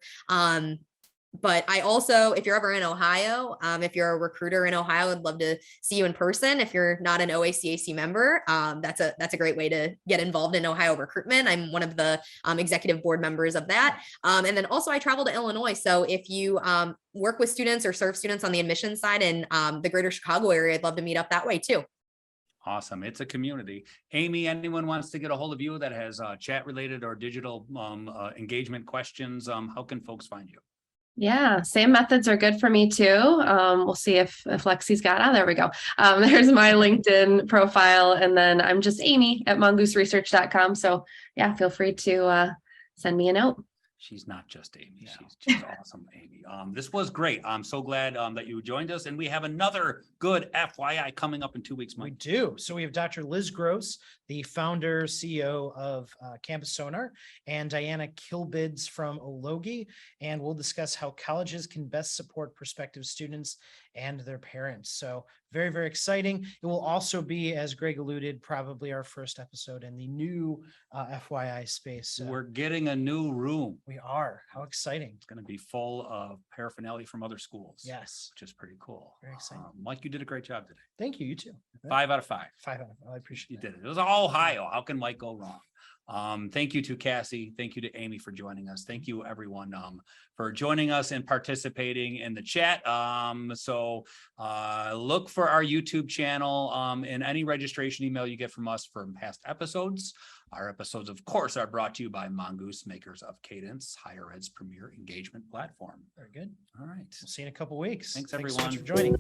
But I also, if you're ever in Ohio, if you're a recruiter in Ohio, I'd love to see you in person. If you're not an OACAC member, that's a great way to get involved in Ohio recruitment. I'm one of the executive board members of that. And then also I travel to Illinois. So if you work with students or serve students on the admissions side in the greater Chicago area, I'd love to meet up that way too. Awesome. It's a community. Amy, anyone wants to get a hold of you that has chat related or digital engagement questions, how can folks find you? Yeah, same methods are good for me too. We'll see if Lexi's got, there we go. There's my LinkedIn profile, and then I'm just Amy at mongooseresearch.com. So yeah, feel free to send me a note. She's not just Amy. She's awesome, Amy. This was great. I'm so glad that you joined us, and we have another good FYI coming up in 2 weeks. We do. So we have Dr. Liz Gross, the founder, CEO of Campus Sonar, and Diana Kilbids from Ologi, and we'll discuss how colleges can best support prospective students and their parents. So very, very exciting. It will also be, as Greg alluded, probably our first episode in the new FYI space. We're getting a new room. We are. How exciting. It's going to be full of paraphernalia from other schools. Yes. Which is pretty cool. Very exciting. Mike, you did a great job today. Thank you. You too. 5 out of 5. 5 out of 5. I appreciate You that. did it. It was all Ohio. How can Mike go wrong? Thank you to Cassie. Thank you to Amy for joining us. Thank you everyone for joining us and participating in the chat. So look for our YouTube channel in any registration email you get from us from past episodes. Our episodes, of course, are brought to you by Mongoose, makers of Cadence, Higher Ed's premier engagement platform. Very good. All right. We'll see you in a couple weeks. Thanks, so everyone. much for joining.